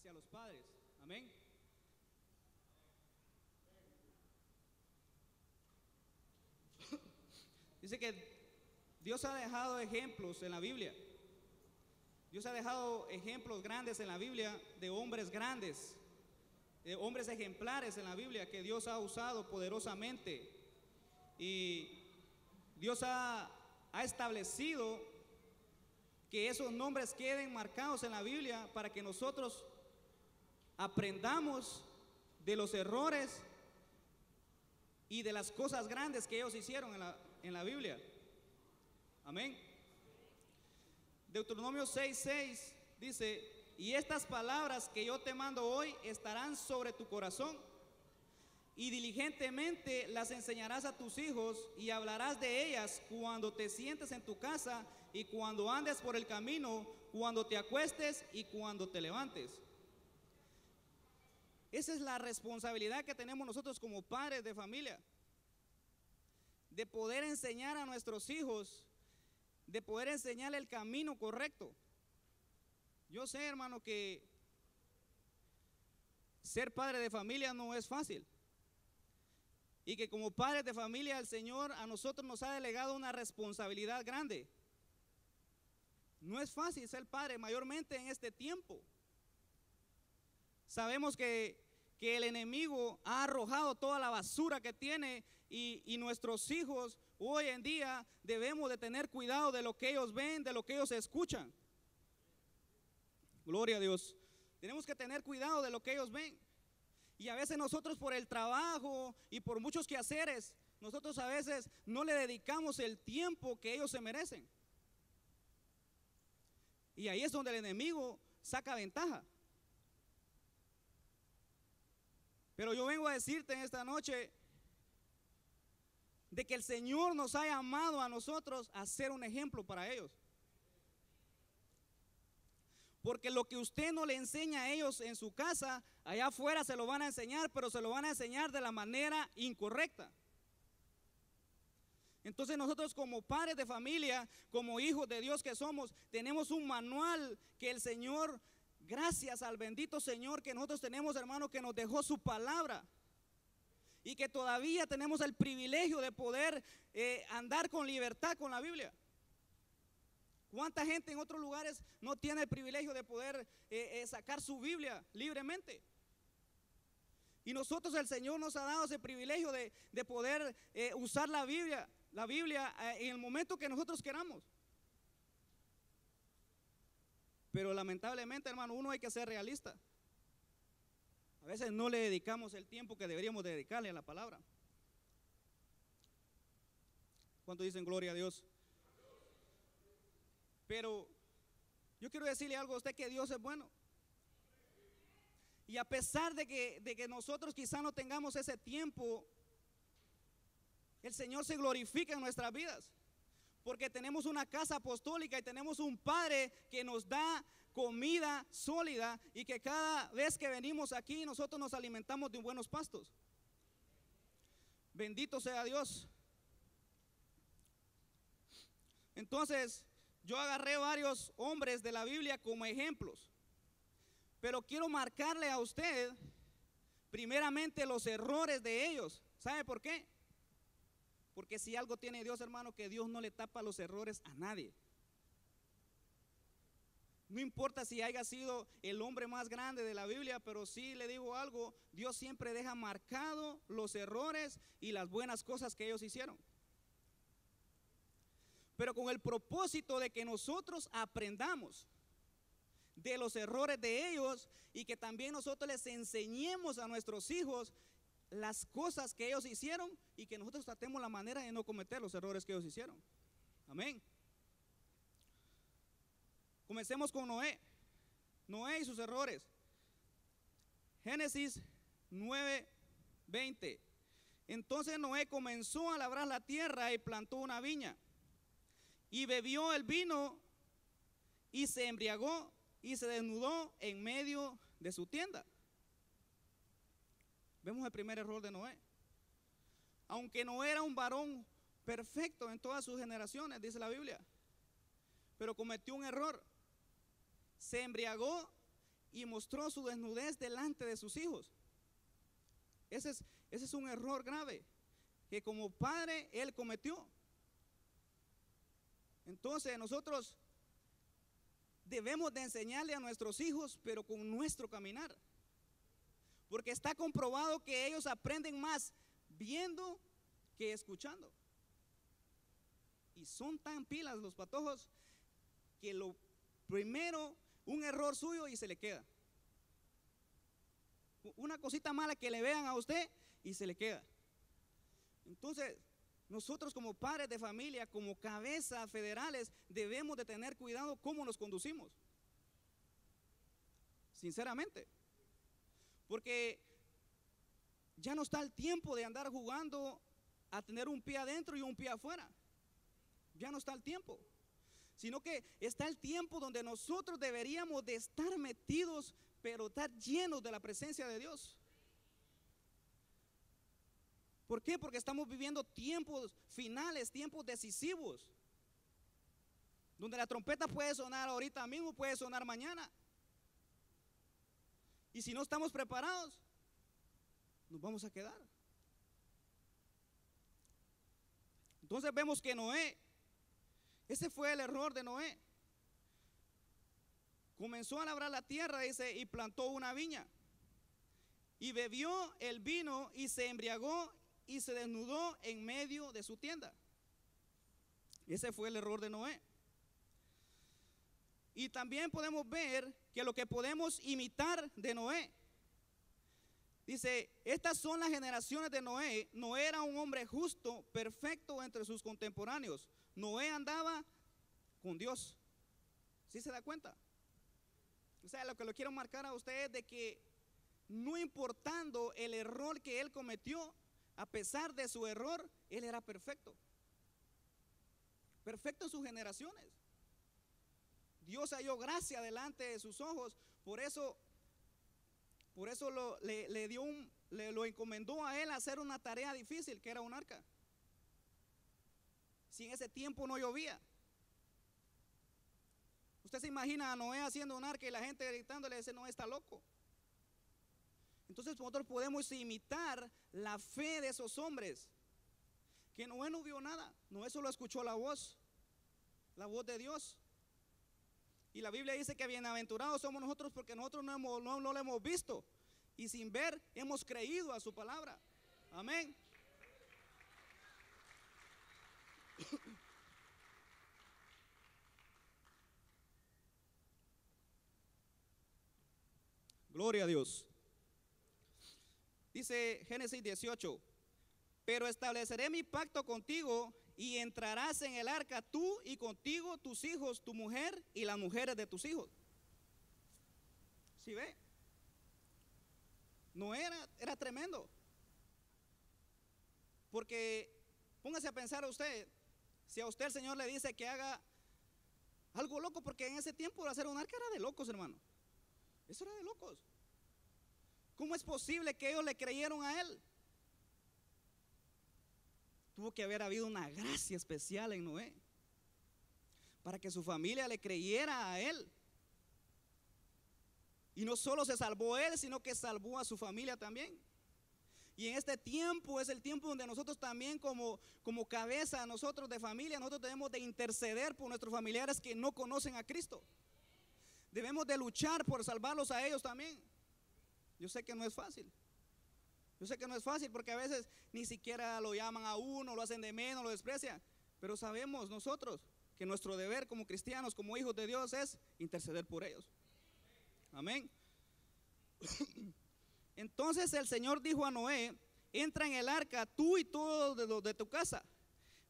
hacia los padres. Amén. Dice que Dios ha dejado ejemplos en la Biblia. Dios ha dejado ejemplos grandes en la Biblia de hombres grandes, de hombres ejemplares en la Biblia que Dios ha usado poderosamente. Y Dios ha establecido que esos nombres queden marcados en la Biblia para que nosotros aprendamos de los errores y de las cosas grandes que ellos hicieron en la Biblia. Amén. Deuteronomio 6:6 dice: y estas palabras que yo te mando hoy estarán sobre tu corazón, y diligentemente las enseñarás a tus hijos, y hablarás de ellas cuando te sientes en tu casa, y cuando andes por el camino, cuando te acuestes y cuando te levantes. Esa es la responsabilidad que tenemos nosotros como padres de familia, de poder enseñar a nuestros hijos, de poder enseñarle el camino correcto. Yo sé, hermano, que ser padre de familia no es fácil, y que como padres de familia el Señor a nosotros nos ha delegado una responsabilidad grande. No es fácil ser padre, mayormente en este tiempo. Sabemos que el enemigo ha arrojado toda la basura que tiene, y nuestros hijos hoy en día debemos de tener cuidado de lo que ellos ven, de lo que ellos escuchan. Gloria a Dios. Tenemos que tener cuidado de lo que ellos ven. Y a veces nosotros, por el trabajo y por muchos quehaceres, nosotros a veces no le dedicamos el tiempo que ellos se merecen. Y ahí es donde el enemigo saca ventaja. Pero yo vengo a decirte en esta noche de que el Señor nos ha llamado a nosotros a ser un ejemplo para ellos. Porque lo que usted no le enseña a ellos en su casa, allá afuera se lo van a enseñar, pero se lo van a enseñar de la manera incorrecta. Entonces nosotros, como padres de familia, como hijos de Dios que somos, tenemos un manual que el Señor, gracias al bendito Señor que nosotros tenemos, hermano, que nos dejó su palabra, y que todavía tenemos el privilegio de poder andar con libertad con la Biblia. ¿Cuánta gente en otros lugares no tiene el privilegio de poder sacar su Biblia libremente? Y nosotros, el Señor nos ha dado ese privilegio de poder usar la Biblia en el momento que nosotros queramos. Pero lamentablemente, hermano, uno hay que ser realista. A veces no le dedicamos el tiempo que deberíamos dedicarle a la palabra. ¿Cuántos dicen gloria a Dios? Pero yo quiero decirle algo a usted, que Dios es bueno. Y a pesar de que nosotros quizá no tengamos ese tiempo, el Señor se glorifica en nuestras vidas. Porque tenemos una casa apostólica y tenemos un Padre que nos da comida sólida, y que cada vez que venimos aquí nosotros nos alimentamos de buenos pastos. Bendito sea Dios. Entonces, yo agarré varios hombres de la Biblia como ejemplos, pero quiero marcarle a usted primeramente los errores de ellos. ¿Sabe por qué? Porque si algo tiene Dios, hermano, que Dios no le tapa los errores a nadie. No importa si haya sido el hombre más grande de la Biblia, pero sí le digo algo: Dios siempre deja marcado los errores y las buenas cosas que ellos hicieron, pero con el propósito de que nosotros aprendamos de los errores de ellos, y que también nosotros les enseñemos a nuestros hijos las cosas que ellos hicieron, y que nosotros tratemos la manera de no cometer los errores que ellos hicieron. Amén. Comencemos con Noé y sus errores. Génesis 9:20. Entonces Noé comenzó a labrar la tierra y plantó una viña, y bebió el vino y se embriagó y se desnudó en medio de su tienda. Vemos el primer error de Noé. Aunque no era un varón perfecto en todas sus generaciones, dice la Biblia, pero cometió un error. Se embriagó y mostró su desnudez delante de sus hijos. Ese es un error grave que como padre él cometió. Entonces nosotros debemos de enseñarle a nuestros hijos, pero con nuestro caminar. Porque está comprobado que ellos aprenden más viendo que escuchando. Y son tan pilas los patojos que lo primero, un error suyo y se le queda. Una cosita mala que le vean a usted y se le queda. Entonces, nosotros como padres de familia, como cabezas federales, debemos de tener cuidado cómo nos conducimos. Sinceramente. Porque ya no está el tiempo de andar jugando a tener un pie adentro y un pie afuera. Ya no está el tiempo. Sino que está el tiempo donde nosotros deberíamos de estar metidos, pero estar llenos de la presencia de Dios. ¿Por qué? Porque estamos viviendo tiempos finales, tiempos decisivos, donde la trompeta puede sonar ahorita mismo, puede sonar mañana. Y si no estamos preparados, nos vamos a quedar. Entonces vemos que Noé, ese fue el error de Noé. Comenzó a labrar la tierra, dice, y plantó una viña. Y bebió el vino y se embriagó y se desnudó en medio de su tienda. Ese fue el error de Noé. Y también podemos ver que lo que podemos imitar de Noé. Dice, estas son las generaciones de Noé. Noé era un hombre justo, perfecto entre sus contemporáneos. Noé andaba con Dios. ¿Sí se da cuenta? O sea, lo que lo quiero marcar a usted es de que no importando el error que él cometió, a pesar de su error, él era perfecto. Perfecto en sus generaciones. Dios halló gracia delante de sus ojos. Por eso lo encomendó a él a hacer una tarea difícil, que era un arca. Si en ese tiempo no llovía. Usted se imagina a Noé haciendo un arca y la gente gritándole, ese Noé está loco. Entonces nosotros podemos imitar la fe de esos hombres. Que Noé no vio nada, Noé solo escuchó la voz de Dios. Y la Biblia dice que bienaventurados somos nosotros porque nosotros no lo hemos visto. Y sin ver hemos creído a su palabra. Amén. Gloria a Dios. Dice Génesis 18, pero estableceré mi pacto contigo y entrarás en el arca tú y contigo tus hijos, tu mujer y las mujeres de tus hijos. ¿Sí ve? No era tremendo. Porque póngase a pensar a usted, si a usted el Señor le dice que haga algo loco, porque en ese tiempo hacer un arca era de locos, hermano. Eso era de locos. ¿Cómo es posible que ellos le creyeron a él? Tuvo que haber habido una gracia especial en Noé para que su familia le creyera a él. Y no solo se salvó él, sino que salvó a su familia también. Y en este tiempo es el tiempo donde nosotros también como cabeza, nosotros de familia, nosotros debemos de interceder por nuestros familiares que no conocen a Cristo. Debemos de luchar por salvarlos a ellos también. Yo sé que no es fácil. Yo sé que no es fácil porque a veces ni siquiera lo llaman a uno, lo hacen de menos, lo desprecian. Pero sabemos nosotros que nuestro deber como cristianos, como hijos de Dios, es interceder por ellos. Amén. Entonces el Señor dijo a Noé, entra en el arca tú y todos los de tu casa,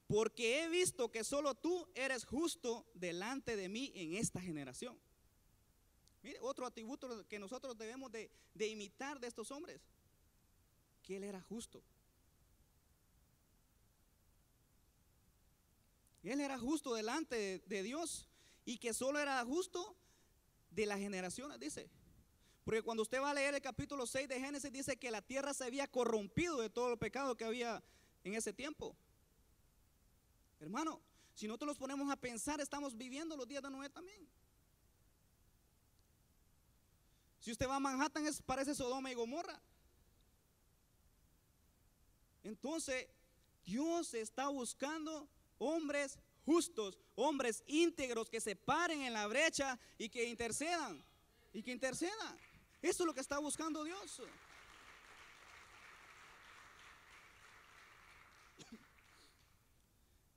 porque he visto que solo tú eres justo delante de mí en esta generación. Mire, otro atributo que nosotros debemos de imitar de estos hombres, que él era justo. Él era justo delante de Dios y que solo era justo de las generaciones, dice. Porque cuando usted va a leer el capítulo 6 de Génesis, dice que la tierra se había corrompido de todo el pecado que había en ese tiempo. Hermano, si nosotros nos ponemos a pensar, estamos viviendo los días de Noé también. Si usted va a Manhattan, parece Sodoma y Gomorra. Entonces, Dios está buscando hombres justos, hombres íntegros que se paren en la brecha y que intercedan. Y que intercedan. Eso es lo que está buscando Dios.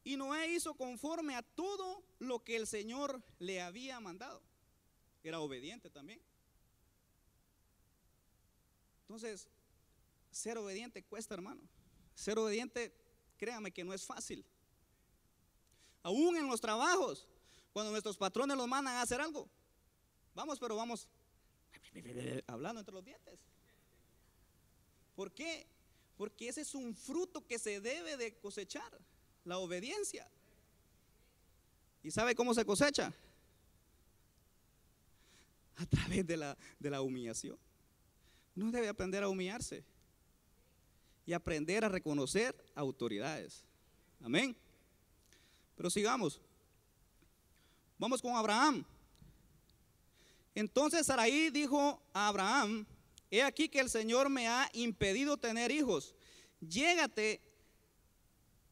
Y Noé hizo conforme a todo lo que el Señor le había mandado. Era obediente también. Entonces, ser obediente cuesta, hermano. Ser obediente, créame que no es fácil. Aún en los trabajos, cuando nuestros patrones los mandan a hacer algo, vamos, pero vamos hablando entre los dientes. ¿Por qué? Porque ese es un fruto que se debe de cosechar, la obediencia. ¿Y sabe cómo se cosecha? A través de la humillación. Uno debe aprender a humillarse y aprender a reconocer autoridades. Amén. Pero sigamos. Vamos con Abraham. Entonces Sarai dijo a Abraham: he aquí que el Señor me ha impedido tener hijos. Llégate,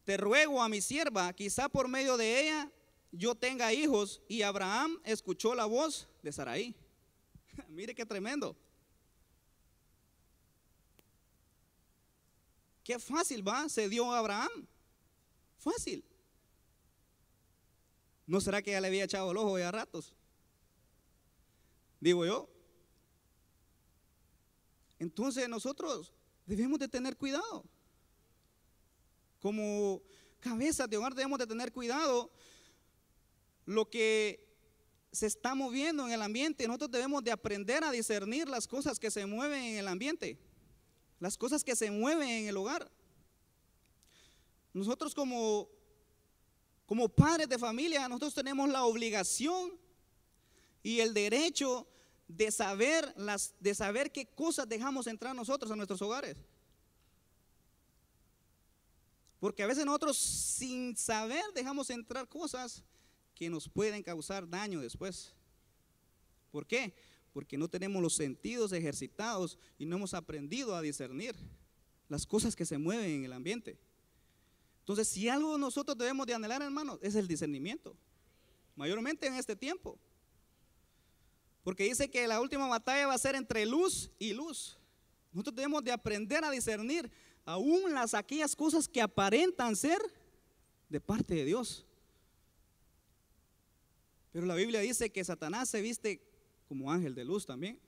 te ruego, a mi sierva, quizá por medio de ella yo tenga hijos. Y Abraham escuchó la voz de Sarai. Mire qué tremendo. Qué fácil se dio a Abraham. Fácil. ¿No será que ya le había echado el ojo ya a ratos? Digo yo. Entonces nosotros debemos de tener cuidado. Como cabezas de hogar debemos de tener cuidado lo que se está moviendo en el ambiente. Nosotros debemos de aprender a discernir las cosas que se mueven en el ambiente, las cosas que se mueven en el hogar. Nosotros como padres de familia, nosotros tenemos la obligación y el derecho de saber qué cosas dejamos entrar nosotros a nuestros hogares. Porque a veces nosotros sin saber dejamos entrar cosas que nos pueden causar daño después. ¿Por qué? Porque no tenemos los sentidos ejercitados y no hemos aprendido a discernir las cosas que se mueven en el ambiente. Entonces, si algo nosotros debemos de anhelar, hermanos, es el discernimiento, mayormente en este tiempo. Porque dice que la última batalla va a ser entre luz y luz. Nosotros debemos de aprender a discernir aún aquellas cosas que aparentan ser de parte de Dios. Pero la Biblia dice que Satanás se viste como ángel de luz también.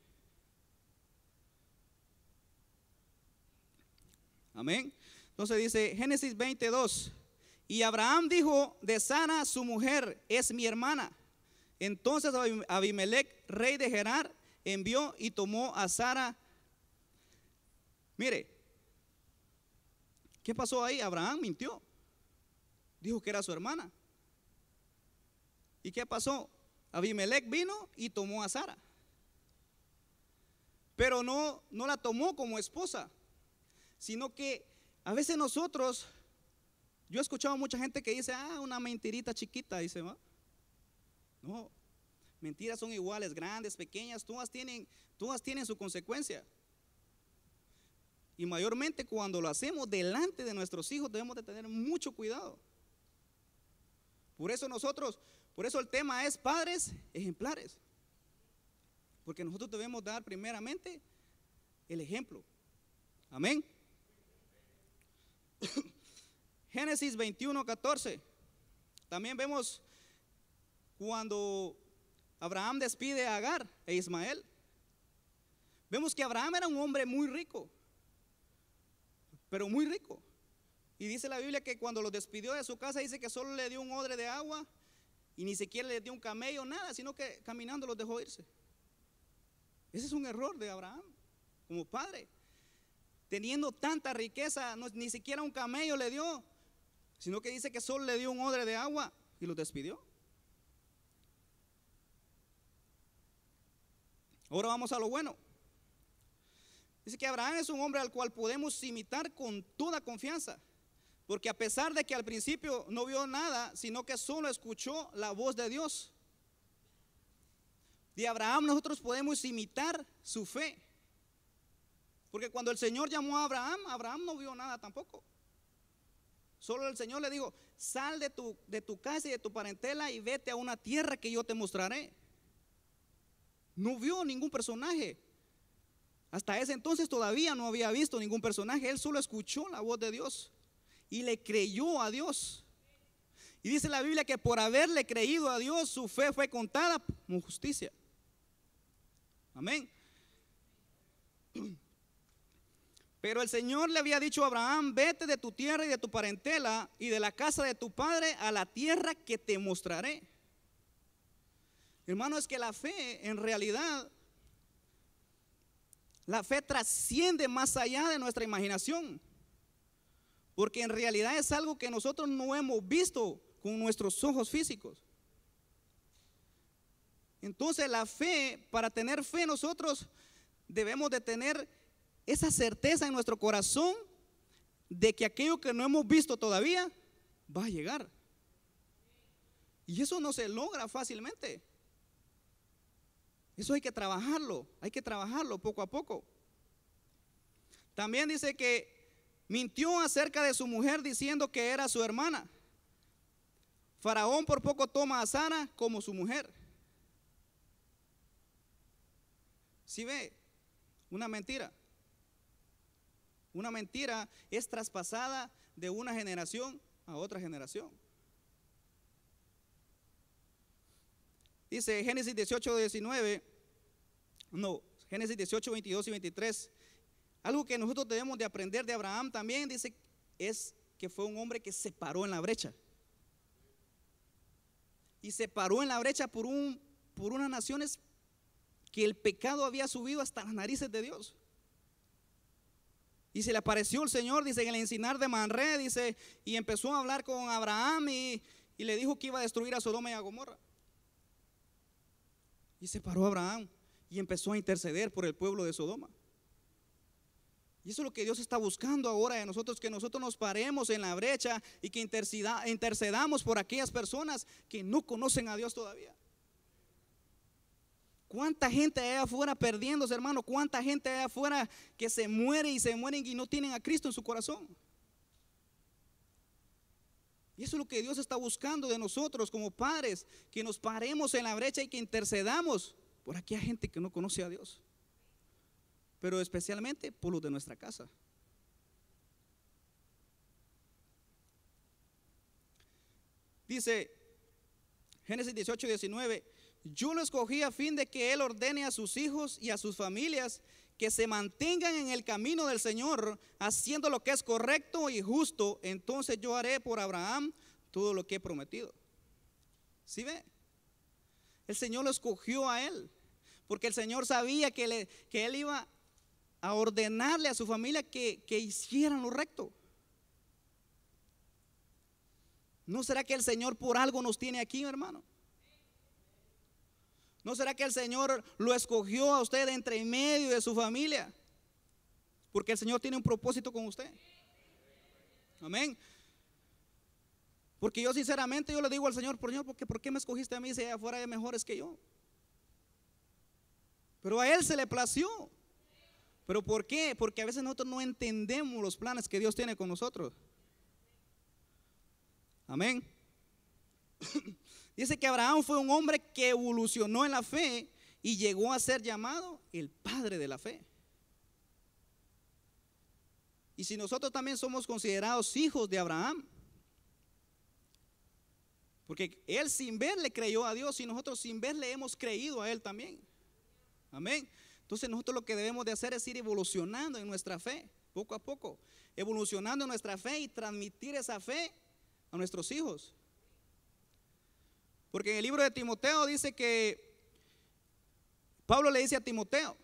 Amén. Entonces dice Génesis 22: y Abraham dijo de Sara su mujer: es mi hermana. Entonces Abimelech, rey de Gerar, envió y tomó a Sara. Mire, ¿qué pasó ahí? Abraham mintió, dijo que era su hermana. ¿Y qué pasó? Abimelech vino y tomó a Sara, pero no la tomó como esposa, sino que a veces nosotros, yo he escuchado a mucha gente que dice: una mentirita chiquita, dice, ¿va? No, mentiras son iguales, grandes, pequeñas, todas tienen su consecuencia. Y mayormente cuando lo hacemos delante de nuestros hijos debemos de tener mucho cuidado. Por eso el tema es padres ejemplares. Porque nosotros debemos dar primeramente el ejemplo. Amén. Génesis 21:14. También vemos cuando Abraham despide a Agar e Ismael. Vemos que Abraham era un hombre muy rico, pero muy rico. Y dice la Biblia que cuando los despidió de su casa, dice que solo le dio un odre de agua y ni siquiera le dio un camello, nada, sino que caminando los dejó irse. Ese es un error de Abraham como padre. Teniendo tanta riqueza, ni siquiera un camello le dio, sino que dice que solo le dio un odre de agua y los despidió. Ahora vamos a lo bueno. Dice que Abraham es un hombre al cual podemos imitar con toda confianza, porque a pesar de que al principio no vio nada, sino que solo escuchó la voz de Dios. De Abraham nosotros podemos imitar su fe. Porque cuando el Señor llamó a Abraham, Abraham no vio nada tampoco. Solo el Señor le dijo: sal de tu casa y de tu parentela y vete a una tierra que yo te mostraré. No vio ningún personaje. Hasta ese entonces todavía no había visto ningún personaje. Él solo escuchó la voz de Dios y le creyó a Dios. Y dice la Biblia que por haberle creído a Dios, su fe fue contada como justicia. Amén. Pero el Señor le había dicho a Abraham: vete de tu tierra y de tu parentela y de la casa de tu padre a la tierra que te mostraré. Hermano, es que la fe, en realidad, la fe trasciende más allá de nuestra imaginación. Porque en realidad es algo que nosotros no hemos visto con nuestros ojos físicos. Entonces la fe, para tener fe nosotros debemos de tener esa certeza en nuestro corazón de que aquello que no hemos visto todavía va a llegar. Y eso no se logra fácilmente. Eso hay que trabajarlo poco a poco. También dice que mintió acerca de su mujer diciendo que era su hermana. Faraón por poco toma a Sara como su mujer. ¿Sí ve? Una mentira. Una mentira es traspasada de una generación a otra generación. Dice Génesis 18, 19, no, Génesis 18, 22 y 23. Algo que nosotros debemos de aprender de Abraham también, dice, es que fue un hombre que se paró en la brecha. Y se paró en la brecha por unas naciones que el pecado había subido hasta las narices de Dios. Y se le apareció el Señor, dice, en el encinar de Manré, dice, y empezó a hablar con Abraham y le dijo que iba a destruir a Sodoma y a Gomorra. Y se paró Abraham y empezó a interceder por el pueblo de Sodoma. Y eso es lo que Dios está buscando ahora de nosotros, que nosotros nos paremos en la brecha y que intercedamos por aquellas personas que no conocen a Dios todavía. ¿Cuánta gente hay afuera perdiéndose, hermano? ¿Cuánta gente hay afuera que se muere y se mueren y no tienen a Cristo en su corazón? Y eso es lo que Dios está buscando de nosotros como padres, que nos paremos en la brecha y que intercedamos por aquella gente que no conoce a Dios, pero especialmente por los de nuestra casa. Dice Génesis 18, 19: yo lo escogí a fin de que Él ordene a sus hijos y a sus familias que se mantengan en el camino del Señor, haciendo lo que es correcto y justo. Entonces yo haré por Abraham todo lo que he prometido. ¿Sí ve? El Señor lo escogió a él, porque el Señor sabía que Él iba a ordenarle a su familia que hicieran lo recto. ¿No será que el Señor por algo nos tiene aquí, hermano? ¿No será que el Señor lo escogió a usted entre medio de su familia? Porque el Señor tiene un propósito con usted. Amén. Porque yo sinceramente yo le digo al Señor: Señor, ¿por qué me escogiste a mí si allá afuera hay mejores que yo? Pero a Él se le plació. ¿Pero por qué? Porque a veces nosotros no entendemos los planes que Dios tiene con nosotros. Amén. Dice que Abraham fue un hombre que evolucionó en la fe y llegó a ser llamado el padre de la fe. Y si nosotros también somos considerados hijos de Abraham, porque él sin ver le creyó a Dios y nosotros sin ver le hemos creído a Él también. Amén. Entonces nosotros lo que debemos de hacer es ir evolucionando en nuestra fe, poco a poco, evolucionando en nuestra fe y transmitir esa fe a nuestros hijos. Porque en el libro de Timoteo dice que Pablo le dice a Timoteo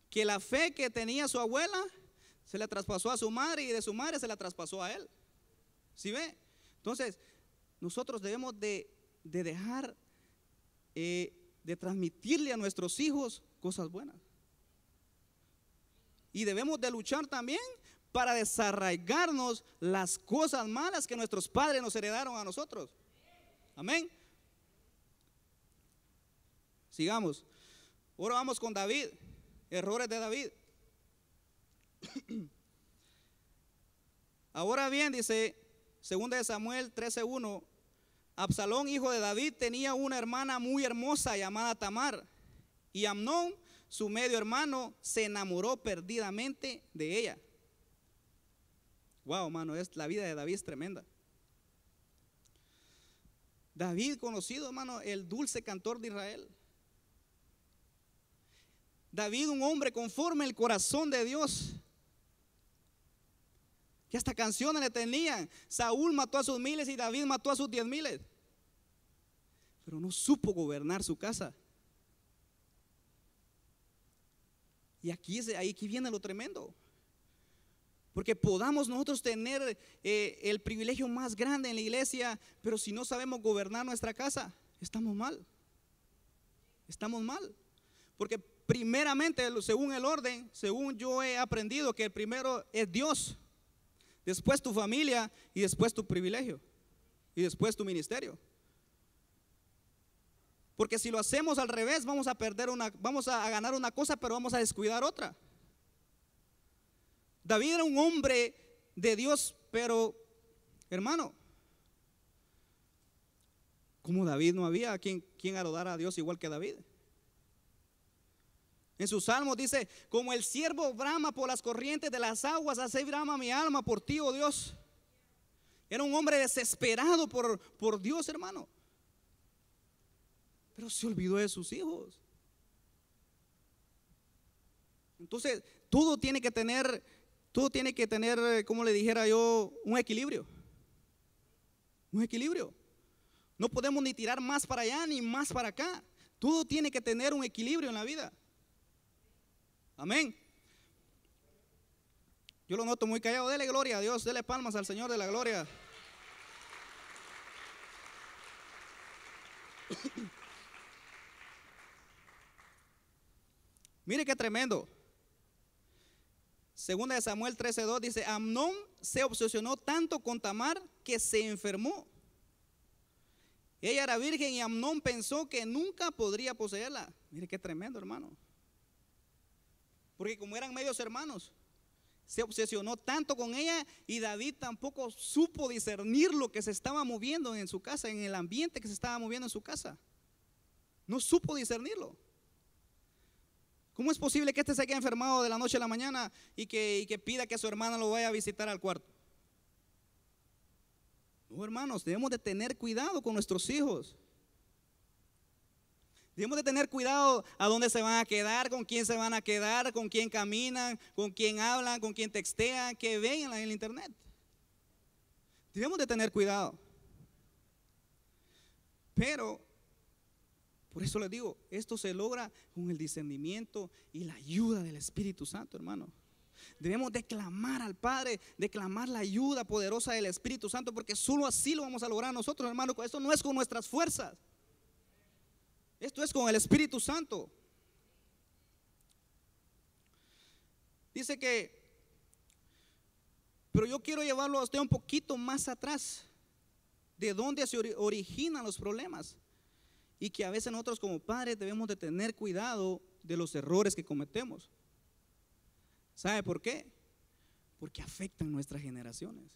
que la fe que tenía su abuela se la traspasó a su madre y de su madre se la traspasó a él. ¿Sí ve? Entonces nosotros debemos de dejar de transmitirle a nuestros hijos cosas buenas. Y debemos de luchar también para desarraigarnos las cosas malas que nuestros padres nos heredaron a nosotros. Amén. Sigamos. Ahora vamos con David. Errores de David. Ahora bien, dice 2 Samuel 13:1, Absalón, hijo de David, tenía una hermana muy hermosa llamada Tamar, y Amnón, su medio hermano, se enamoró perdidamente de ella. Wow, hermano, la vida de David es tremenda. David, conocido, hermano, el dulce cantor de Israel. David, un hombre conforme al corazón de Dios, que hasta canciones le tenían. Saúl mató a sus miles y David mató a sus 10,000, pero no supo gobernar su casa. Y aquí viene lo tremendo, porque podamos nosotros tener el privilegio más grande en la iglesia, pero si no sabemos gobernar nuestra casa, estamos mal. Estamos mal, porque primeramente, según el orden, según yo he aprendido, que el primero es Dios, después tu familia y después tu privilegio y después tu ministerio. Porque si lo hacemos al revés, vamos a ganar una cosa, pero vamos a descuidar otra. David era un hombre de Dios, pero hermano, como David, no había quien adorara a Dios igual que David. En sus salmos dice: como el ciervo brama por las corrientes de las aguas, así brama mi alma por ti, oh Dios. Era un hombre desesperado por Dios, hermano, pero se olvidó de sus hijos. Entonces todo tiene que tener, como le dijera yo, un equilibrio. Un equilibrio. No podemos ni tirar más para allá ni más para acá. Todo tiene que tener un equilibrio en la vida. Amén. Yo lo noto muy callado. Dele gloria a Dios, dele palmas al Señor de la gloria. Mire qué tremendo. 2 Samuel 13:2 dice: Amnón se obsesionó tanto con Tamar que se enfermó. Ella era virgen y Amnón pensó que nunca podría poseerla. Mire qué tremendo, hermano. Porque como eran medios hermanos, se obsesionó tanto con ella, y David tampoco supo discernir lo que se estaba moviendo en su casa, en el ambiente que se estaba moviendo en su casa. No supo discernirlo. ¿Cómo es posible que este se haya enfermado de la noche a la mañana y que pida que su hermana lo vaya a visitar al cuarto? No, hermanos, debemos de tener cuidado con nuestros hijos. Debemos de tener cuidado a dónde se van a quedar, con quién se van a quedar, con quién caminan, con quién hablan, con quién textean, que ven en el internet. Debemos de tener cuidado. Pero, por eso les digo, esto se logra con el discernimiento y la ayuda del Espíritu Santo, hermano. Debemos de clamar al Padre, de clamar la ayuda poderosa del Espíritu Santo, porque solo así lo vamos a lograr nosotros, hermano. Esto no es con nuestras fuerzas. Esto es con el Espíritu Santo. Dice que, pero yo quiero llevarlo a usted un poquito más atrás, de dónde se originan los problemas, y que a veces nosotros como padres debemos de tener cuidado de los errores que cometemos. ¿Sabe por qué? Porque afectan nuestras generaciones.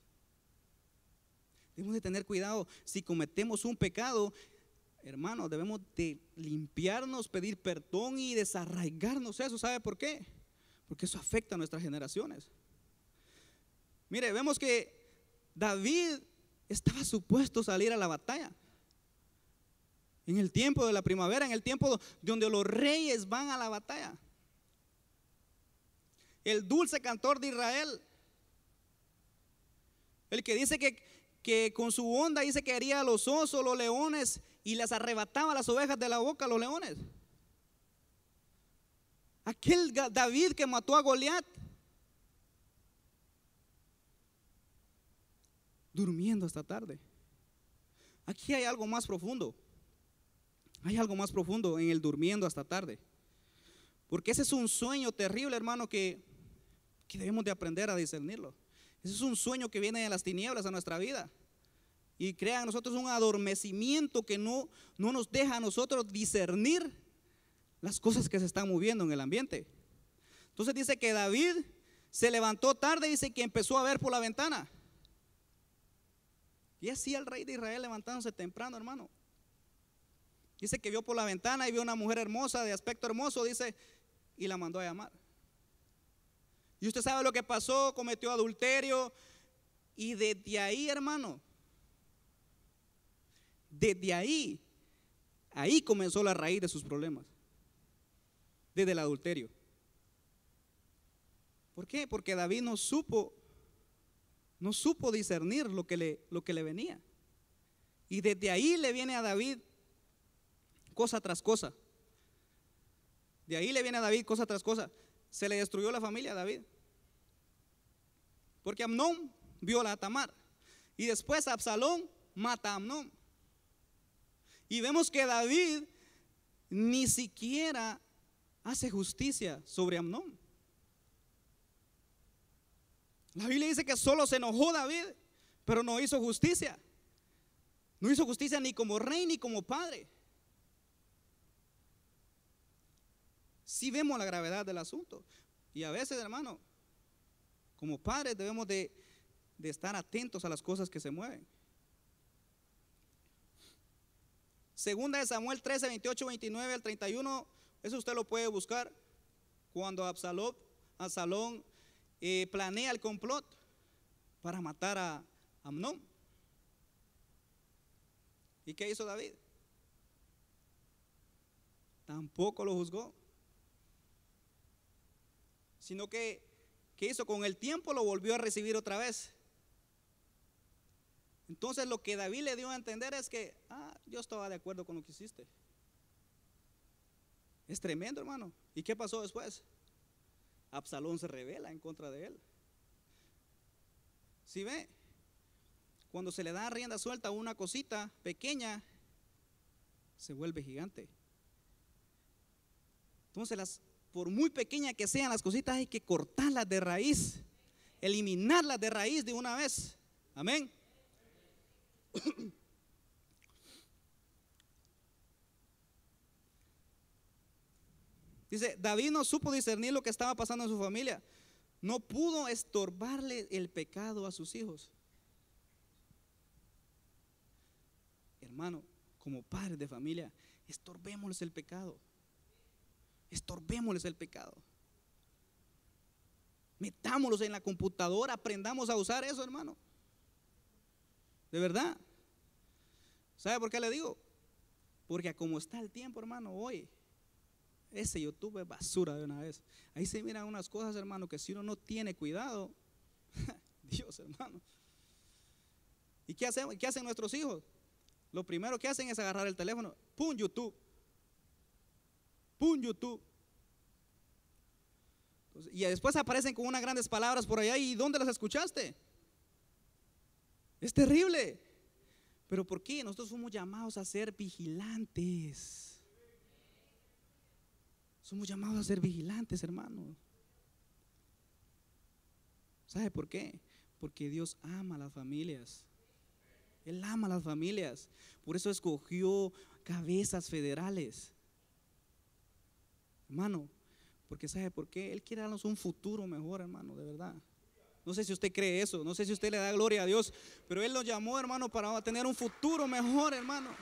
Debemos de tener cuidado si cometemos un pecado. Hermanos, debemos de limpiarnos, pedir perdón y desarraigarnos eso. ¿Sabe por qué? Porque eso afecta a nuestras generaciones. Mire, vemos que David estaba supuesto a salir a la batalla en el tiempo de la primavera, en el tiempo donde los reyes van a la batalla. El dulce cantor de Israel, el que dice que con su onda dice que haría a los osos, los leones, y les arrebataba las ovejas de la boca a los leones. Aquel David que mató a Goliat, durmiendo esta tarde. Aquí hay algo más profundo. Hay algo más profundo en el durmiendo hasta tarde. Porque ese es un sueño terrible, hermano, que debemos de aprender a discernirlo. Ese es un sueño que viene de las tinieblas a nuestra vida y crea en nosotros un adormecimiento que no nos deja a nosotros discernir las cosas que se están moviendo en el ambiente. Entonces dice que David se levantó tarde, dice que empezó a ver por la ventana. Y así el rey de Israel levantándose temprano, hermano. Dice que vio por la ventana y vio una mujer hermosa, de aspecto hermoso, dice, y la mandó a llamar. Y usted sabe lo que pasó, cometió adulterio. Y desde ahí, hermano, desde ahí comenzó la raíz de sus problemas. Desde el adulterio. ¿Por qué? Porque David no supo discernir lo que le venía. Y desde ahí le viene a David cosa tras cosa. De ahí le viene a David cosa tras cosa. Se le destruyó la familia a David. Porque Amnón viola a Tamar. Y después Absalón mata a Amnón. Y vemos que David ni siquiera hace justicia sobre Amnón. La Biblia dice que solo se enojó David, pero no hizo justicia. No hizo justicia ni como rey ni como padre. Sí vemos la gravedad del asunto. Y a veces, hermano, como padres debemos de estar atentos a las cosas que se mueven. Segunda de Samuel 13, 28, 29 al 31, eso usted lo puede buscar. Cuando Absalón planea el complot para matar a Amnón. ¿Y qué hizo David? Tampoco lo juzgó, sino que ¿qué hizo? Con el tiempo lo volvió a recibir otra vez. Entonces lo que David le dio a entender es que yo estaba de acuerdo con lo que hiciste. Es tremendo, hermano. ¿Y qué pasó después? Absalón se rebela en contra de él. ¿Sí ve? Cuando se le da rienda suelta a una cosita pequeña, se vuelve gigante. Entonces por muy pequeñas que sean las cositas, hay que cortarlas de raíz, eliminarlas de raíz de una vez. Amén. Dice, David no supo discernir lo que estaba pasando en su familia. No pudo estorbarle el pecado a sus hijos. Hermano, como padres de familia, estorbémosles el pecado. Estorbémosles el pecado. Metámoslos en la computadora, aprendamos a usar eso, hermano. De verdad. ¿Sabe por qué le digo? Porque como está el tiempo, hermano, hoy ese YouTube es basura de una vez. Ahí se miran unas cosas, hermano, que si uno no tiene cuidado, Dios, hermano. ¿Y qué hacen nuestros hijos? Lo primero que hacen es agarrar el teléfono, ¡pum! YouTube. ¡Pum! YouTube. Entonces, y después aparecen con unas grandes palabras por allá. ¿Y dónde las escuchaste? Es terrible. ¿Pero por qué? Nosotros somos llamados a ser vigilantes. Somos llamados a ser vigilantes, hermano. ¿Sabe por qué? Porque Dios ama a las familias. Él ama a las familias. Por eso escogió cabezas federales. Hermano, porque ¿sabe por qué? Él quiere darnos un futuro mejor, hermano, de verdad. No sé si usted cree eso, no sé si usted le da gloria a Dios, pero Él nos llamó, hermano, para tener un futuro mejor, hermano.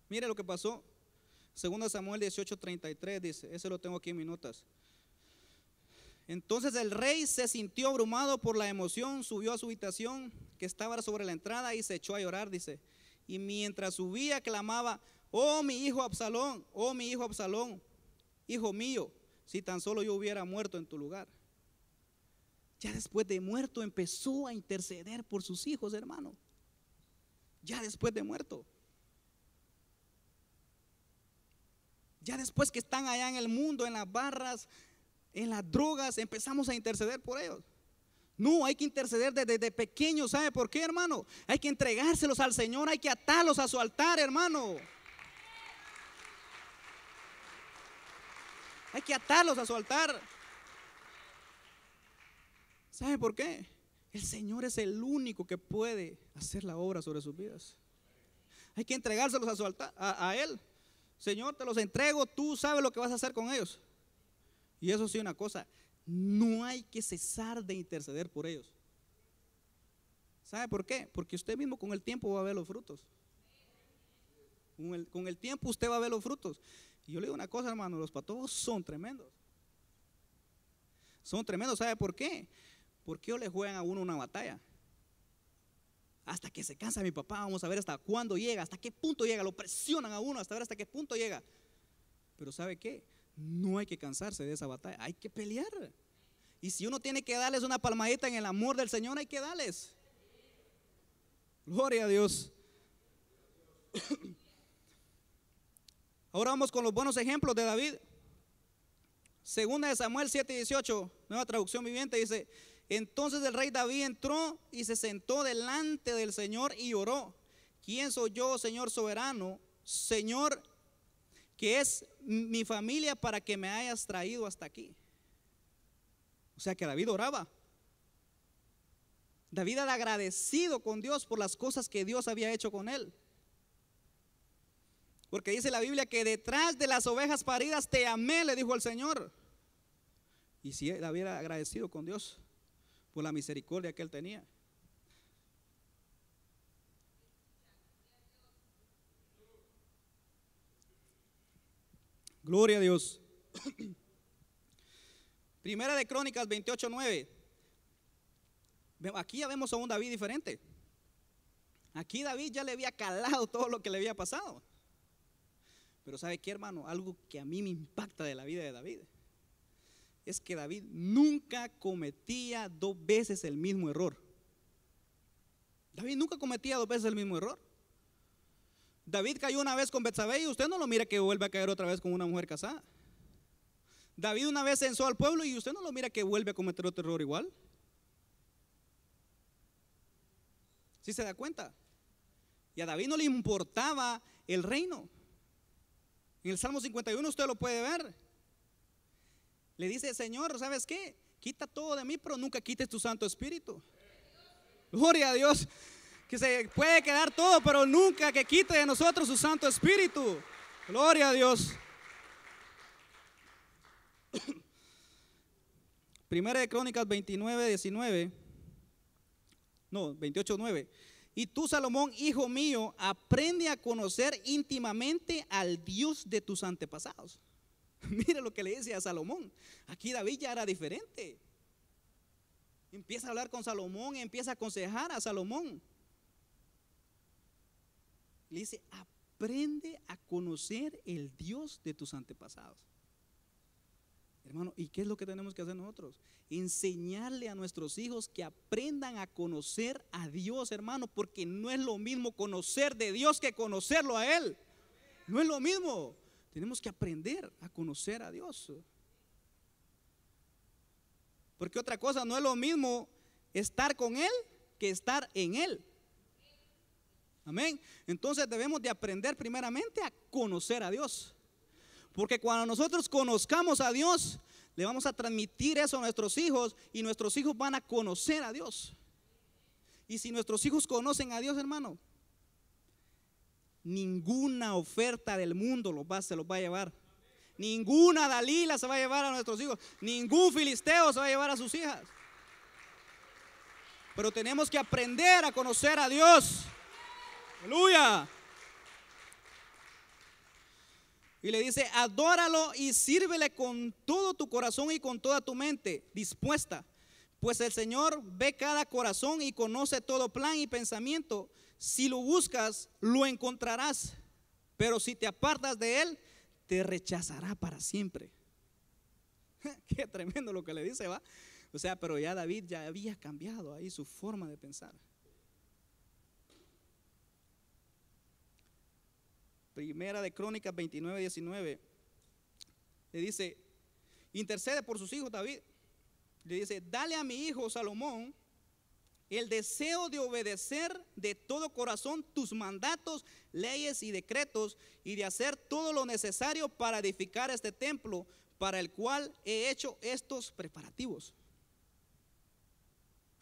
Mire lo que pasó. 2 Samuel 18:33 dice, ese lo tengo aquí en mis notas. Entonces el rey se sintió abrumado por la emoción, subió a su habitación que estaba sobre la entrada y se echó a llorar, dice. Y mientras subía clamaba, oh mi hijo Absalón, hijo mío, si tan solo yo hubiera muerto en tu lugar. Ya después de muerto empezó a interceder por sus hijos, hermano. Ya después de muerto. Ya después que están allá en el mundo, en las barras, en las drogas, empezamos a interceder por ellos. No, hay que interceder desde pequeños. ¿Sabe por qué, hermano? Hay que entregárselos al Señor, hay que atarlos a su altar, hermano. Hay que atarlos a su altar. ¿Sabe por qué? El Señor es el único que puede hacer la obra sobre sus vidas. Hay que entregárselos a su altar, a Él. Señor, te los entrego, tú sabes lo que vas a hacer con ellos. Y eso sí, una cosa, no hay que cesar de interceder por ellos. ¿Sabe por qué? Porque usted mismo con el tiempo va a ver los frutos. Con el tiempo usted va a ver los frutos. Y yo le digo una cosa, hermano, los patojos son tremendos. Son tremendos, ¿sabe por qué? Porque ellos le juegan a uno una batalla. Hasta que se cansa mi papá, vamos a ver hasta cuándo llega, hasta qué punto llega, lo presionan a uno hasta ver hasta qué punto llega. Pero ¿sabe qué? No hay que cansarse de esa batalla, hay que pelear. Y si uno tiene que darles una palmadita en el amor del Señor, hay que darles. Gloria a Dios. Ahora vamos con los buenos ejemplos de David. Segunda de Samuel 7:18, nueva traducción viviente, dice: entonces el rey David entró y se sentó delante del Señor y oró: ¿quién soy yo, Señor soberano, Señor, que es mi familia, para que me hayas traído hasta aquí? O sea que David oraba. David era agradecido con Dios por las cosas que Dios había hecho con él. Porque dice la Biblia que detrás de las ovejas paridas te amé, le dijo el Señor. Y si David era agradecido con Dios por la misericordia que él tenía. Gloria a Dios. Primera de Crónicas 28:9. Aquí ya vemos a un David diferente. Aquí David ya le había calado todo lo que le había pasado. Pero ¿sabe qué, hermano? Algo que a mí me impacta de la vida de David es que David nunca cometía dos veces el mismo error. David nunca cometía dos veces el mismo error. David cayó una vez con Betsabé y usted no lo mira que vuelve a caer otra vez con una mujer casada. David una vez censó al pueblo y usted no lo mira que vuelve a cometer otro error igual. ¿Sí se da cuenta? Y a David no le importaba el reino. En el Salmo 51 usted lo puede ver. Le dice: Señor, ¿sabes qué? Quita todo de mí, pero nunca quites tu Santo Espíritu. Gloria a Dios. Que se puede quedar todo, pero nunca que quite de nosotros su Santo Espíritu. Gloria a Dios. Primera de Crónicas 29:19. No, 28:9. Y tú, Salomón, hijo mío, aprende a conocer íntimamente al Dios de tus antepasados. Mire lo que le dice a Salomón. Aquí David ya era diferente. Empieza a hablar con Salomón, empieza a aconsejar a Salomón. Le dice: aprende a conocer el Dios de tus antepasados. Hermano, ¿y qué es lo que tenemos que hacer nosotros? Enseñarle a nuestros hijos que aprendan a conocer a Dios, hermano, porque no es lo mismo conocer de Dios que conocerlo a Él. No es lo mismo. Tenemos que aprender a conocer a Dios. Porque otra cosa, no es lo mismo estar con Él que estar en Él. Amén. Entonces debemos de aprender primeramente a conocer a Dios. Porque cuando nosotros conozcamos a Dios, le vamos a transmitir eso a nuestros hijos y nuestros hijos van a conocer a Dios. Y si nuestros hijos conocen a Dios, hermano, ninguna oferta del mundo se los va a llevar. Ninguna Dalila se va a llevar a nuestros hijos. Ningún filisteo se va a llevar a sus hijas. Pero tenemos que aprender a conocer a Dios. Aleluya. Y le dice: adóralo y sírvele con todo tu corazón y con toda tu mente dispuesta, pues el Señor ve cada corazón y conoce todo plan y pensamiento. Si lo buscas, lo encontrarás, pero si te apartas de él, te rechazará para siempre. Qué tremendo lo que le dice, ¿va? O sea, pero ya David ya había cambiado ahí su forma de pensar. Primera de Crónicas 29:19. Le dice: intercede por sus hijos David. Le dice: dale a mi hijo Salomón el deseo de obedecer de todo corazón tus mandatos, leyes y decretos, y de hacer todo lo necesario para edificar este templo, para el cual he hecho estos preparativos.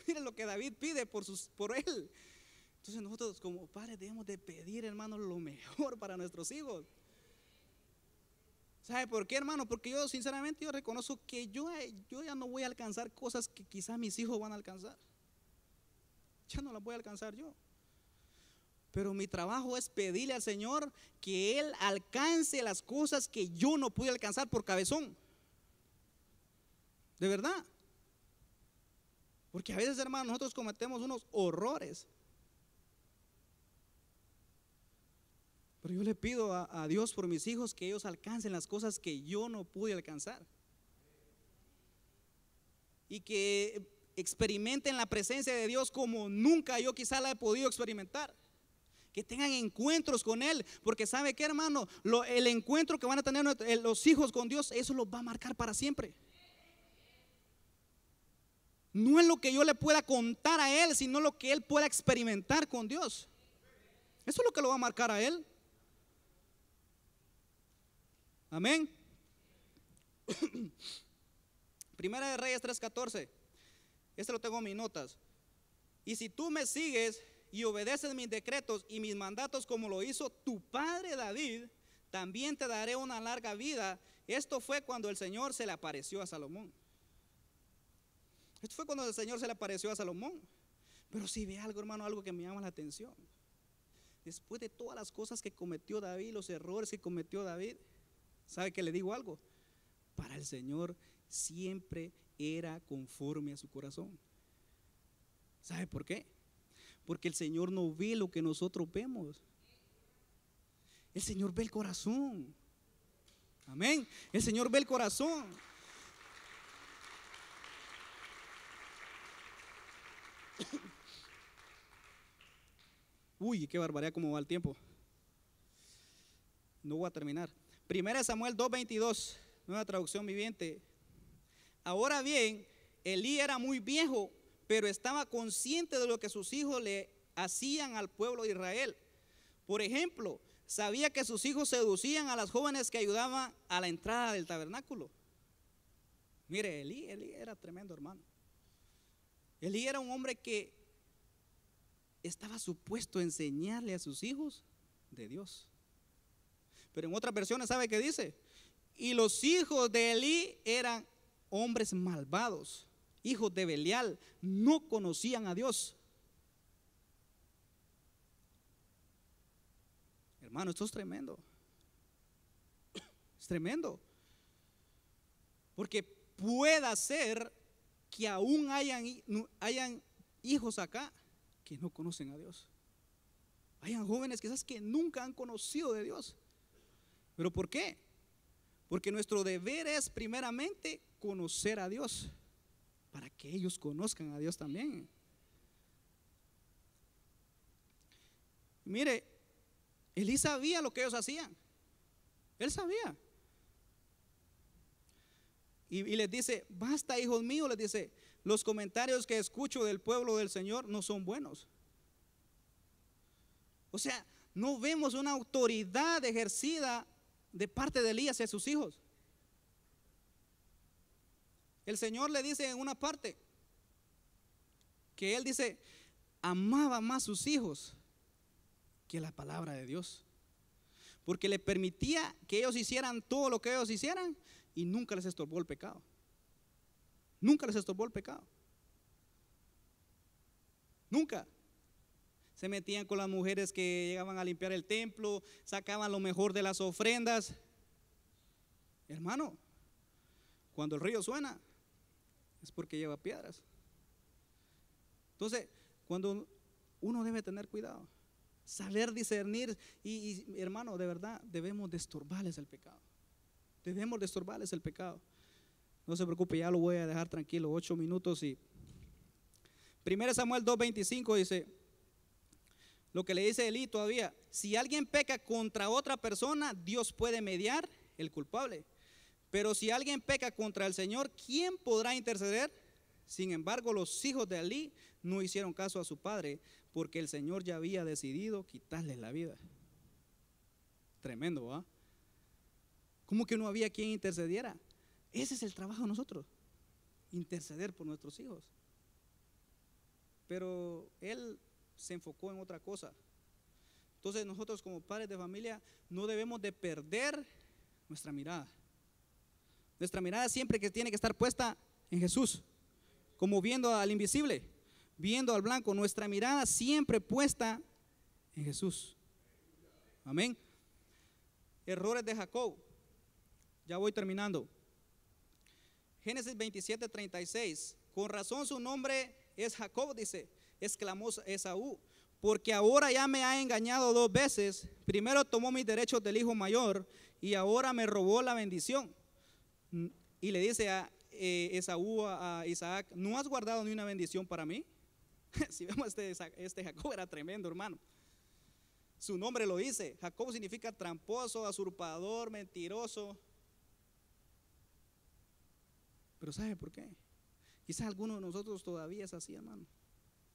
Miren lo que David pide por él. Entonces nosotros como padres debemos de pedir, hermano, lo mejor para nuestros hijos. ¿Sabe por qué, hermano? Porque yo sinceramente yo reconozco que yo ya no voy a alcanzar cosas que quizás mis hijos van a alcanzar. Ya no las voy a alcanzar yo. Pero mi trabajo es pedirle al Señor que Él alcance las cosas que yo no pude alcanzar por cabezón. De verdad. Porque a veces, hermano, nosotros cometemos unos horrores. Pero yo le pido a Dios por mis hijos que ellos alcancen las cosas que yo no pude alcanzar. Y que experimenten la presencia de Dios como nunca yo quizá la he podido experimentar. Que tengan encuentros con Él. Porque ¿sabe qué, hermano? El encuentro que van a tener los hijos con Dios, eso los va a marcar para siempre. No es lo que yo le pueda contar a Él, sino lo que Él pueda experimentar con Dios. Eso es lo que lo va a marcar a Él. Amén. Primera de Reyes 3:14. Este lo tengo en mis notas. Y si tú me sigues y obedeces mis decretos y mis mandatos como lo hizo tu padre David, también te daré una larga vida. Esto fue cuando el Señor se le apareció a Salomón. Esto fue cuando el Señor se le apareció a Salomón. Pero si ve algo, hermano, algo que me llama la atención. Después de todas las cosas que cometió David, los errores que cometió David, ¿sabe que le digo algo? Para el Señor siempre era conforme a su corazón. ¿Sabe por qué? Porque el Señor no ve lo que nosotros vemos. El Señor ve el corazón. Amén. El Señor ve el corazón. Uy, qué barbaridad cómo va el tiempo. No voy a terminar. Primera de Samuel 2:22, nueva traducción viviente. Ahora bien, Elí era muy viejo, pero estaba consciente de lo que sus hijos le hacían al pueblo de Israel. Por ejemplo, sabía que sus hijos seducían a las jóvenes que ayudaban a la entrada del tabernáculo. Mire, Elí era tremendo, hermano. Elí era un hombre que estaba supuesto a enseñarle a sus hijos de Dios. Pero en otras versiones, ¿sabe qué dice? Y los hijos de Elí eran hombres malvados, hijos de Belial, no conocían a Dios. Hermano, esto es tremendo. Es tremendo. Porque pueda ser que aún hayan hijos acá que no conocen a Dios. Hayan jóvenes quizás que nunca han conocido de Dios. ¿Pero por qué? Porque nuestro deber es primeramente conocer a Dios, para que ellos conozcan a Dios también. Mire, Elí sabía lo que ellos hacían. Él sabía. Y les dice: basta, hijos míos, les dice, los comentarios que escucho del pueblo del Señor no son buenos. O sea, no vemos una autoridad ejercida de parte de Elí hacia sus hijos. El Señor le dice en una parte que Él dice, amaba más a sus hijos que la palabra de Dios, porque le permitía que ellos hicieran todo lo que ellos hicieran y nunca les estorbó el pecado. Nunca les estorbó el pecado. Nunca. Se metían con las mujeres que llegaban a limpiar el templo, sacaban lo mejor de las ofrendas. Hermano, cuando el río suena es porque lleva piedras. Entonces, cuando uno debe tener cuidado, saber discernir y hermano, de verdad debemos de estorbarles el pecado. Debemos de estorbarles el pecado. No se preocupe, ya lo voy a dejar tranquilo, 8 minutos. Y 1 Samuel 2:25 dice lo que le dice Elí todavía: si alguien peca contra otra persona, Dios puede mediar el culpable. Pero si alguien peca contra el Señor, ¿quién podrá interceder? Sin embargo, los hijos de Elí no hicieron caso a su padre, porque el Señor ya había decidido quitarles la vida. Tremendo, ¿va? ¿Cómo que no había quien intercediera? Ese es el trabajo de nosotros, interceder por nuestros hijos. pero él se enfocó en otra cosa. Entonces nosotros como padres de familia no debemos de perder nuestra mirada. Nuestra mirada siempre que tiene que estar puesta en Jesús, como viendo al invisible, viendo al blanco. Nuestra mirada siempre puesta en Jesús. Amén. Errores de Jacob. Ya voy terminando. Génesis 27:36. Con razón su nombre es Jacob, dice, exclamó Esaú, porque ahora ya me ha engañado 2 veces. Primero tomó mis derechos del hijo mayor y ahora me robó la bendición. Y le dice a Esaú a Isaac, ¿no has guardado ni una bendición para mí? Si vemos este Jacob era tremendo, hermano. Su nombre lo dice. Jacob significa tramposo, usurpador, mentiroso. Pero ¿sabe por qué? Quizás alguno de nosotros todavía es así, hermano.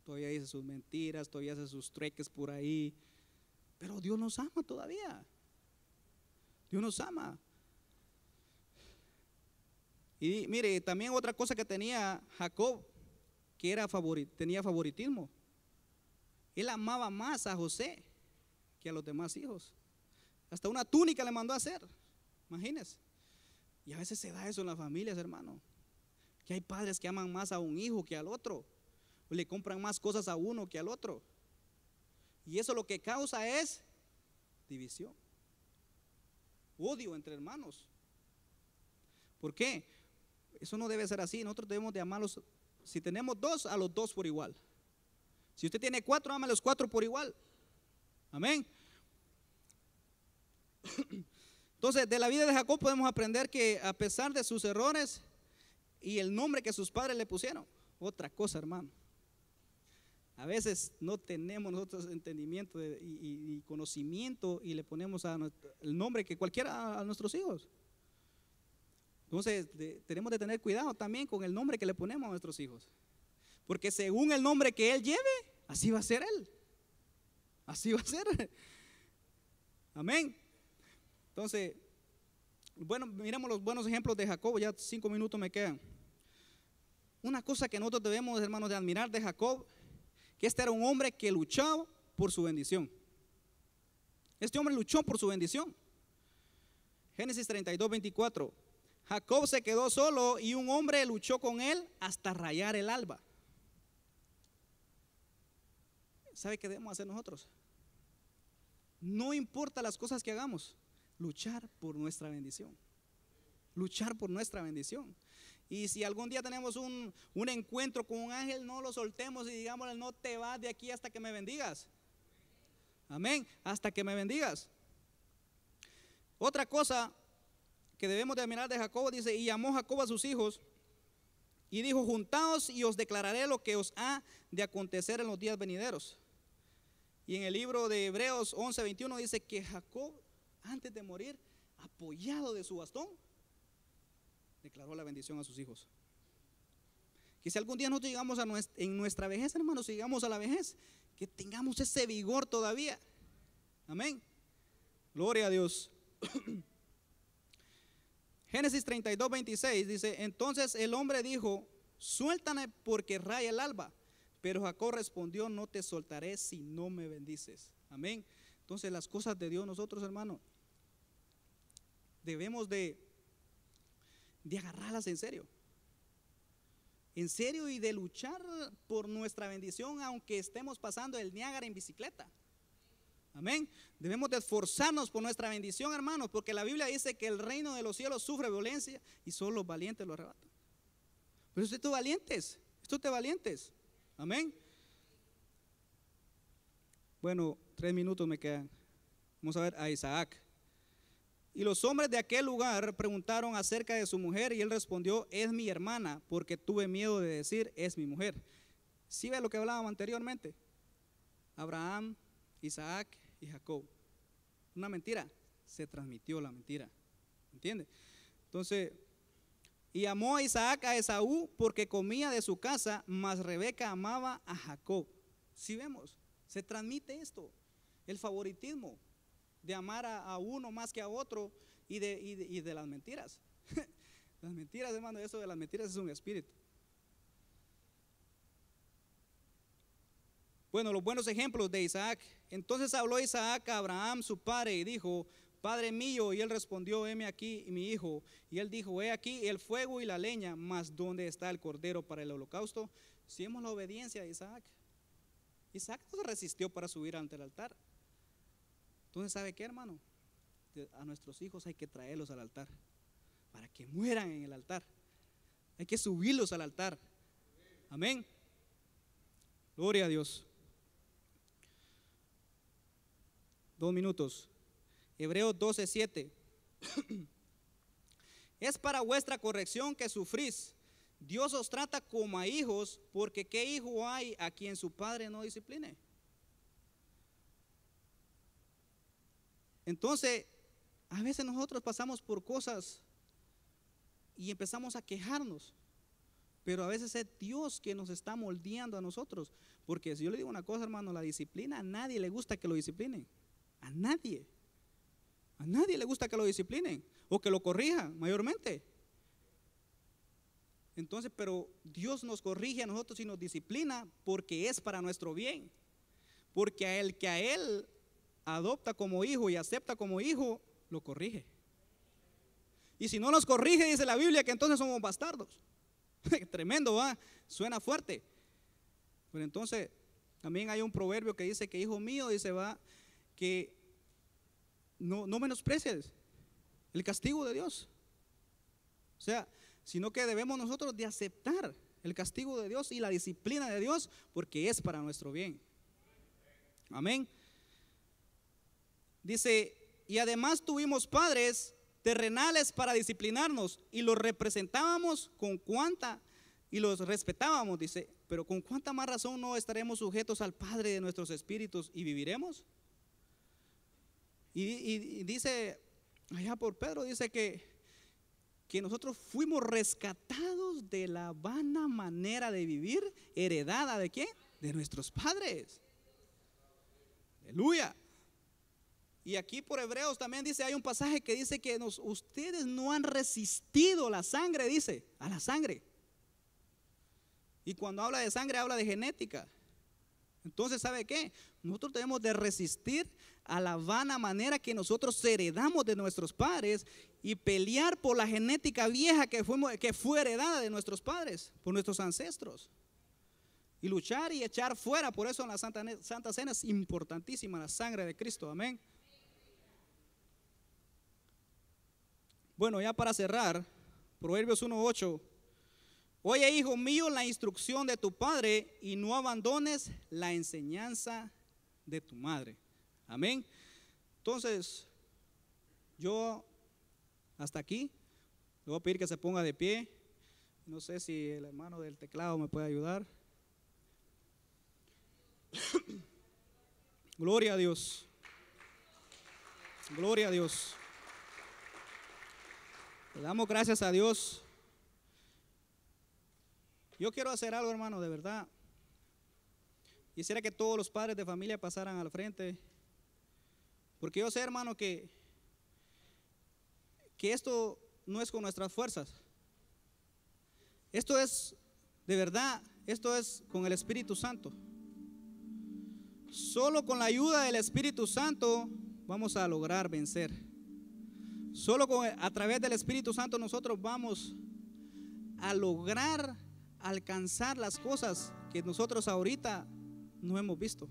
Todavía dice sus mentiras, todavía hace sus trueques por ahí. Pero Dios nos ama todavía. Dios nos ama. Y mire, también otra cosa que tenía Jacob, que era tenía favoritismo. Él amaba más a José que a los demás hijos. Hasta una túnica le mandó a hacer. Imagínense. Y a veces se da eso en las familias, hermano. Que hay padres que aman más a un hijo que al otro. O le compran más cosas a uno que al otro. Y eso lo que causa es división. Odio entre hermanos. ¿Por qué? Eso no debe ser así. Nosotros debemos de amarlos. Si tenemos 2, a los 2 por igual. Si usted tiene 4, ama a los 4 por igual. Amén. Entonces, de la vida de Jacob podemos aprender que a pesar de sus errores y el nombre que sus padres le pusieron, otra cosa, hermano. A veces no tenemos nosotros entendimiento y conocimiento y le ponemos el nombre que cualquiera a nuestros hijos. Entonces tenemos de tener cuidado también con el nombre que le ponemos a nuestros hijos. Porque según el nombre que él lleve, así va a ser él. Así va a ser. Amén. Entonces, bueno, miremos los buenos ejemplos de Jacob. Ya 5 minutos me quedan. Una cosa que nosotros debemos, hermanos, de admirar de Jacob, que este era un hombre que luchaba por su bendición. Este hombre luchó por su bendición. Génesis 32:24. Jacob se quedó solo y un hombre luchó con él hasta rayar el alba. ¿Sabe qué debemos hacer nosotros? No importa las cosas que hagamos, luchar por nuestra bendición. Luchar por nuestra bendición. Y si algún día tenemos un encuentro con un ángel, no lo soltemos y digámosle, no te vas de aquí hasta que me bendigas. Amén, hasta que me bendigas. Otra cosa que debemos de mirar de Jacob, dice, y llamó Jacob a sus hijos y dijo, juntaos y os declararé lo que os ha de acontecer en los días venideros. Y en el libro de Hebreos 11:21 dice que Jacob, antes de morir, apoyado de su bastón, declaró la bendición a sus hijos. Que si algún día nosotros llegamos en nuestra vejez, hermanos, si llegamos a la vejez, que tengamos ese vigor todavía. Amén. Gloria a Dios. Génesis 32:26 dice, entonces el hombre dijo, suéltame porque raya el alba. Pero Jacob respondió, no te soltaré si no me bendices. Amén. Entonces las cosas de Dios nosotros, hermanos, debemos de agarrarlas en serio. En serio, y de luchar por nuestra bendición, aunque estemos pasando el Niágara en bicicleta. Amén. Debemos de esforzarnos por nuestra bendición, hermanos, porque la Biblia dice que el reino de los cielos sufre violencia y solo los valientes lo arrebatan. Pero ustedes son valientes, valientes. Amén. Bueno, 3 minutos me quedan. Vamos a ver a Isaac. Y los hombres de aquel lugar preguntaron acerca de su mujer y él respondió, es mi hermana, porque tuve miedo de decir, es mi mujer. ¿Sí ve lo que hablábamos anteriormente? Abraham, Isaac y Jacob. Una mentira, se transmitió la mentira. ¿Entiende? Entonces, y amó a Isaac a Esaú porque comía de su casa, mas Rebeca amaba a Jacob. ¿Sí vemos? Se transmite esto, el favoritismo de amar a uno más que a otro y de las mentiras. Las mentiras, hermano, eso de las mentiras es un espíritu. Bueno, los buenos ejemplos de Isaac. Entonces habló Isaac a Abraham su padre y dijo: Padre mío. Y él respondió: heme aquí mi hijo. Y él dijo: he aquí el fuego y la leña, mas ¿dónde está el cordero para el holocausto? Si vemos la obediencia de Isaac. Isaac no se resistió para subir ante el altar. Entonces, ¿sabe qué, hermano? A nuestros hijos hay que traerlos al altar para que mueran en el altar. Hay que subirlos al altar. Amén. Gloria a Dios. 2 minutos. Hebreos 12:7. Es para vuestra corrección que sufrís. Dios os trata como a hijos, porque ¿qué hijo hay a quien su padre no discipline? Entonces, a veces nosotros pasamos por cosas y empezamos a quejarnos, pero a veces es Dios que nos está moldeando a nosotros. Porque si yo le digo una cosa, hermano, la disciplina, a nadie le gusta que lo disciplinen. A nadie le gusta que lo disciplinen o que lo corrijan, mayormente. Entonces, pero Dios nos corrige a nosotros y nos disciplina porque es para nuestro bien. Porque a el que a Él adopta como hijo y acepta como hijo, lo corrige. Y si no nos corrige, dice la Biblia, que entonces somos bastardos. Tremendo, ¿va? Suena fuerte. Pero entonces también hay un proverbio que dice que hijo mío, dice, va, que no menosprecies el castigo de Dios. O sea, sino que debemos nosotros de aceptar el castigo de Dios y la disciplina de Dios, porque es para nuestro bien. Amén. Dice: y además tuvimos padres terrenales para disciplinarnos, y los representábamos y los respetábamos, dice, pero con cuánta más razón no estaremos sujetos al Padre de nuestros espíritus y viviremos. Y dice allá por Pedro, dice que nosotros fuimos rescatados de la vana manera de vivir heredada ¿de qué? De nuestros padres. Aleluya. Y aquí por Hebreos también dice, hay un pasaje que dice que ustedes no han resistido la sangre, dice, a la sangre. Y cuando habla de sangre habla de genética. Entonces, ¿sabe qué? Nosotros tenemos de resistir a la vana manera que nosotros heredamos de nuestros padres y pelear por la genética vieja que fue heredada de nuestros padres, por nuestros ancestros. Y luchar y echar fuera. Por eso en la Santa Cena es importantísima la sangre de Cristo. Amén. Bueno, ya para cerrar, Proverbios 1:8. Oye, hijo mío, la instrucción de tu padre y no abandones la enseñanza de tu madre. Amén. Entonces, yo hasta aquí le voy a pedir que se ponga de pie. No sé si el hermano del teclado me puede ayudar. Gloria a Dios. Gloria a Dios. Le damos gracias a Dios. Yo quiero hacer algo, hermano, de verdad. Quisiera que todos los padres de familia pasaran al frente. Porque yo sé, hermano, que esto no es con nuestras fuerzas. Esto es, de verdad, esto es con el Espíritu Santo. Solo con la ayuda del Espíritu Santo vamos a lograr vencer. Solo a través del Espíritu Santo nosotros vamos a lograr alcanzar las cosas que nosotros ahorita no hemos visto.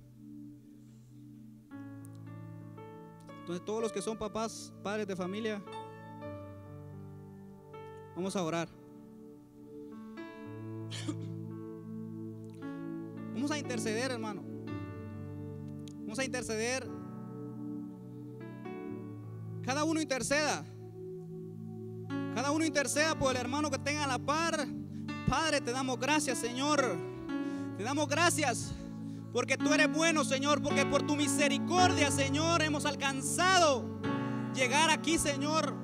Entonces, todos los que son papás, padres de familia, vamos a orar. Vamos a interceder, hermano. Vamos a interceder. Cada uno interceda. Cada uno interceda por el hermano que tenga a la par. Padre, te damos gracias, Señor. Te damos gracias porque tú eres bueno, Señor, porque por tu misericordia, Señor, hemos alcanzado llegar aquí, Señor.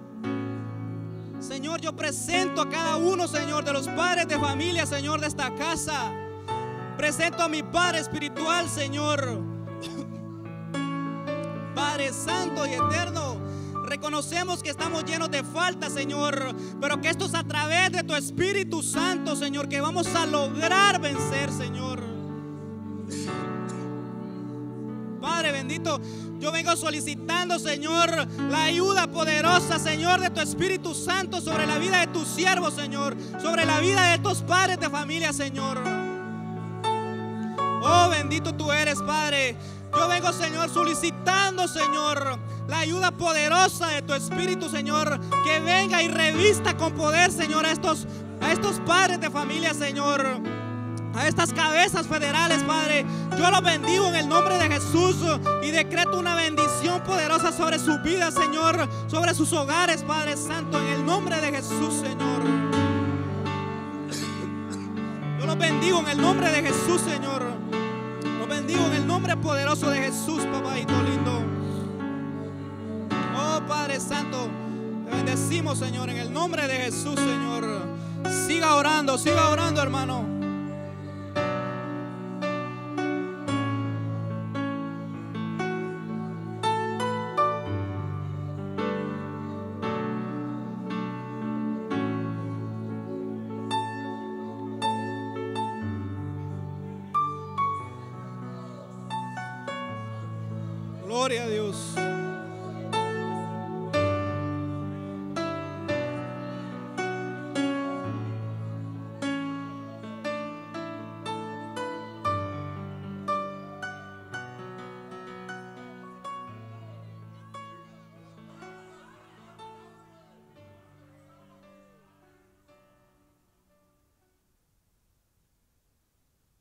Señor, yo presento a cada uno, Señor, de los padres de familia, Señor, de esta casa. Presento a mi Padre espiritual, Señor. Padre santo y eterno, reconocemos que estamos llenos de falta, Señor, pero que esto es a través de tu Espíritu Santo, Señor, que vamos a lograr vencer, Señor. bendito. Yo vengo solicitando, Señor, la ayuda poderosa, Señor, de tu Espíritu Santo sobre la vida de tus siervos, Señor, sobre la vida de estos padres de familia, Señor. Oh, bendito tú eres, Padre. Yo vengo, Señor, solicitando, Señor, la ayuda poderosa de tu Espíritu, Señor, que venga y revista con poder, Señor, a estos padres de familia, Señor, a estas cabezas federales, Padre. Yo los bendigo en el nombre de Jesús y decreto una bendición poderosa sobre sus vidas, Señor, sobre sus hogares, Padre Santo, en el nombre de Jesús, Señor. Yo los bendigo en el nombre de Jesús, Señor. Los bendigo en el nombre poderoso de Jesús, papadito lindo. Oh, Padre Santo, te bendecimos, Señor, en el nombre de Jesús, Señor. Siga orando, hermano. Gloria a Dios.